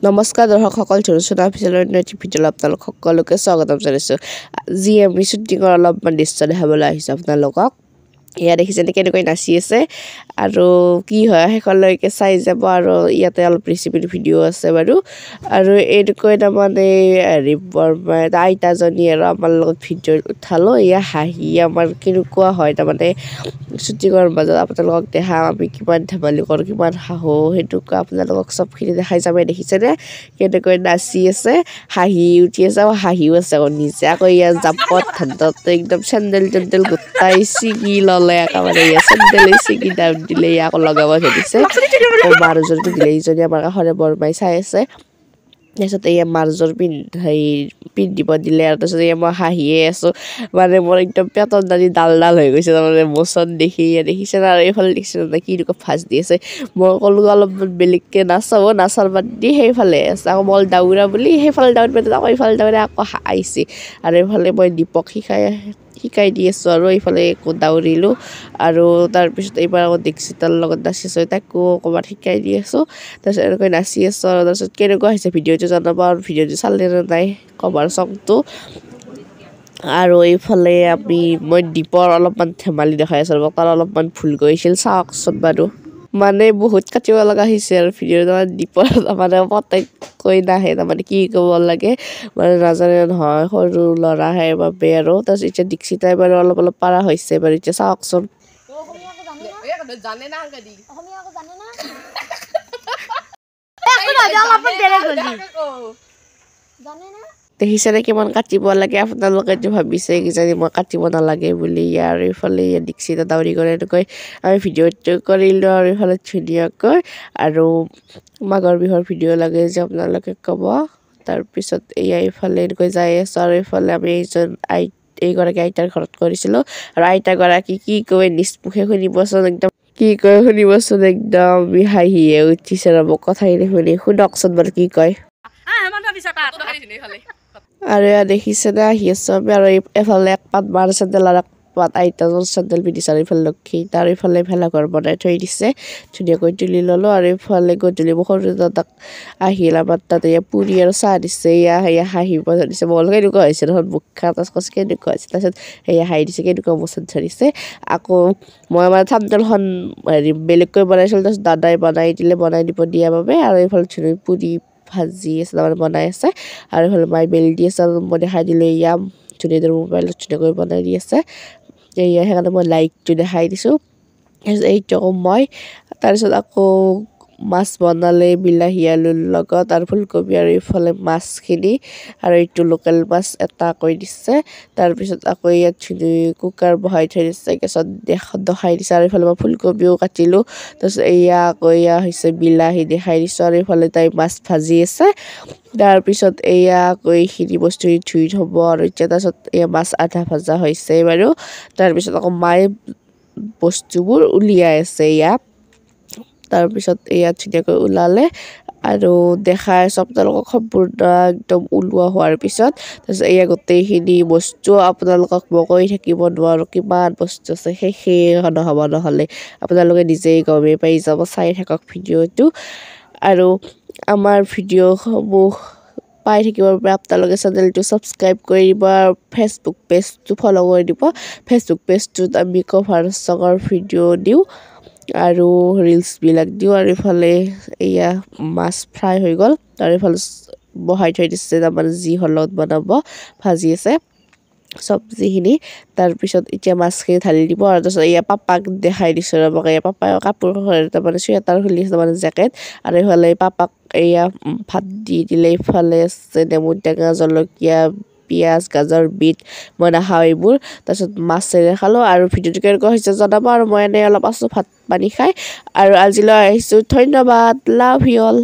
নমস্কাৰ দৰ্শক সকল ঝুৰুচুনা অফিচিয়েলৰ নতুন ভিডিঅ'লৈ আপোনালোক সকলোকে স্বাগতম জনাইছোঁ যি আমি শ্বুটিঙৰ অলপমান দৃশ্য দেখাবলৈ আহিছোঁ আপোনালোকক এয়া দেখিছে কেনেকৈ নাচি আছে আৰু কি হয় শেষলৈকে চাই যাব আৰু ইয়াতে অলপ ৰেচিপিৰ ভিডিঅ' আছে বাৰু আৰু এইকৈ তাৰমানে হেৰি বৰমাই আইতাজনী আৰু আমাৰ লগত ভিডিঅ' উঠালোঁ এয়া হাঁহি আমাৰ কেনেকুৱা হয় তাৰমানে শ্বুটিঙৰ মাজত আপোনালোকক দেখাম আমি কিমান ধেমালি কৰোঁ কিমান হাঁহো সেইটোকে আপোনালোকক চবখিনি দেখাই যামে দেখিছেনে কেনেকৈ নাচি আছে হাঁহি উঠি আছে আৰু হাঁহিও আছে আকৌ নিজে আকৌ ইয়াত জাপত ঠাণ্ডাত একদম চেণ্ডেল টেণ্ডেল গোটাই ছিগি ল'লে একেবাৰে চেণ্ডেল ছিগি দাম দিলে আকৌ লগাব ধৰিছে আকৌ মাৰজনটো দিলে ইজনী আমাৰ কাষৰে বৰমাই চাই আছে তাৰপিছত এয়া মাৰজৰ পিন্ধিব দিলে আৰু তাৰপিছত এয়া মই হাঁহিয়ে আছোঁ মানে মোৰ একদম পেটৰ দালি ডাল হৈ গৈছে তাৰমানে মোচন দেখি দেখিছে আৰু এইফালে দেখিছে না কি ভাজ দি আছে মই ক'লোঁ অলপমান বেলেগকৈ নাচাব নাচাৰ বাদ দি সেইফালে আছে আকৌ মই দাউৰা বুলি সেইফালে দাউৰি পেলাই আকৌ এইফালে দাউৰি আকৌ আহিছে আৰু এইফালে মই দীপক শিকাই দি আছোঁ আৰু এইফালে দাউৰিলোঁ আৰু তাৰপিছত এইবাৰ আকৌ দীক্ষিতাৰ লগত নাচিছোঁ তাকো অকণমান শিকাই দি আছোঁ তাৰপিছত এনেকৈ নাচি আছোঁ আৰু তাৰপিছত কেনেকুৱা হৈছে ভিডিঅ'টো জনাব আৰু ভিডিঅ'টো চালে নাই কভাৰ চংটো আৰু এইফালে মই দীপৰ অলপমান ধেমালি দেখাই আছোঁ ৰ'ব তাৰ অলপমান ভুল গৈছিল চাওকচোন বাৰু মানে বহুত কাটিব লগা হৈছে আৰু ভিডিঅ'টো দীপৰ মানে পটককৈ নাহে তাৰমানে কি ক'ব লাগে মানে নাজানে নহয় সৰু ল'ৰাহে বাবে আৰু তাৰপিছত এতিয়া দীক্ষিতাই বাৰু অলপ পাৰা হৈছে বাৰু এতিয়া চাওকচোন দেখিছেনে কিমান কাটিব লাগে আপোনালোকেতো ভাবিছে কিজানি মই কাটিব নালাগে বুলি আৰু এইফালে দীক্ষিতা দাউৰি কৰে এনেকৈ আমি ভিডিঅ'টো কৰিলোঁ আৰু এইফালে ধুনীয়াকৈ আৰু মাঘৰ বিহুৰ ভিডিঅ' লাগে যে আপোনালোকে ক'ব তাৰপিছত এয়া এইফালে এনেকৈ যাই আছোঁ আৰু এইফালে আমি এইগৰাকী আইতাৰ ঘৰত কৰিছিলোঁ আৰু আইতাগৰাকী কি কয় নিষ্মুখে শুনিবচোন একদম কি কয় শুনিবচোন একদম হাঁহিয়ে উঠিছে ৰ'ব কথাখিনি শুনি শুনকচোন বাৰু কি কয় আৰু এয়া দেখিছেনে আহি আছোঁ আমি আৰু এফালে এক পাত মাৰ চেণ্ডেল আৰু এক পাত আইতাজৰ চেণ্ডেল পিন্ধিছে আৰু এইফালে লক্ষী তাৰ এইফালে ভেলাঘৰ বনাই থৈ দিছে ধুনীয়াকৈ তুলি ল'লোঁ আৰু এইফালে গধূলি সৰু দাদাক আহিল আমাৰ তাত এয়া পুৰি আৰু চাহ দিছে এয়া হাঁহিব ধৰিছে মই কেনেকুৱা হৈছে দেখোন মুখা কৈছে কেনেকুৱা হৈছে তাৰপিছত সেয়া হাঁহি দিছে কেনেকুৱা মোচন ধৰিছে আকৌ মই মানে থামনেলখন বেলেগকৈ বনাইছিলোঁ তাৰপিছত দাদাই বনাই দিব দিয়াৰ বাবে আৰু এইফালে ধুনীয়া পুৰি ভাজি আছে তাৰমানে বনাই আছে আৰু এইফালে মায়ে বেলি দি আছে আৰু মই দেখাই দিলোঁ এয়া ধুনীয়া মোবাইলত ধুনীয়াকৈ বনাই দি আছে এয়া সেইকাৰণে মই লাইকটো দেখাই দিছোঁ এইটো আকৌ মই তাৰপিছত আকৌ মাছ বনালে বিলাহী আলুৰ লগত আৰু ফুলকবি আৰু এইফালে মাছখিনি আৰু এইটো লোকেল মাছ এটা কৈ দিছে তাৰপিছত আকৌ ইয়াত কুকাৰ বহাই থৈ দিছে গেছত দেখাই দিছে আৰু এইফালে মই ফুলকবিও কাটিলোঁ তাৰপিছত এয়া হৈছে বিলাহী দেখাই দিছোঁ আৰু এইফালে তাই মাছ ভাজি আছে তাৰপিছত আকৌ এইখিনি বস্তু ধুই থ'ব আৰু এতিয়া তাৰপিছত মাছ আধা ভজা হৈছে বাৰু তাৰপিছত আকৌ মায়ে বস্তুবোৰ উলিয়াই আছে তাৰপিছত ধুনীয়াকৈ ওলালে আৰু দেখাই চব আপোনালোকক সম্পূৰ্ণ একদম ওলোৱা হোৱাৰ পিছত তাৰপিছত গোটেইখিনি বস্তু আপোনালোকক মই কৈ থাকিব নোৱাৰোঁ কিমান বস্তু আছে শেষেই নহ'ব নহ'লে আপোনালোকে নিজেই গমেই পাই যাব চাই থাকক ভিডিঅ'টো আৰু আমাৰ ভিডিঅ'সমূহ পাই থাকিবৰ বাবে আপোনালোকে চেনেলটো ছাবস্ক্ৰাইব কৰি দিব আৰু ফেচবুক পেজটো ফ'ল' কৰি দিব ফেচবুক পেজটোত আমি কভাৰ চঙৰ ভিডিঅ' দিওঁ আৰু ৰিলচবিলাক দিওঁ আৰু এইফালে মাছ ফ্ৰাই হৈ গ'ল আৰু এইফালে বহাই থৈ দিছে তাৰমানে যি হলত বনাব ভাজি আছে চব্জিখিনি তাৰপিছত এতিয়া মাছখিনি ঢালি দিব আৰু তাৰপিছত পাপাক দেখাই দিছোঁ ৰ'বক পাপাই কাপোৰ তাৰমানে চুৱেটাৰ খুলি আছে তাৰমানে জেকেট আৰু এইফালে পাপাক ভাত দি দিলে এইফালে আছে নেমু টেঙা জলকীয়া পিঁয়াজ গাজৰ বিট মই নাখাওঁ এইবোৰ তাৰপিছত মাছেৰে খালোঁ আৰু ভিডিঅ'টো কেনেকুৱা হৈছে জনাব আৰু মই এনেই অলপ আছোঁ ভাত পানী খাই আৰু আজিলৈ আহিছোঁ ধন্যবাদ লাভ ইউ অল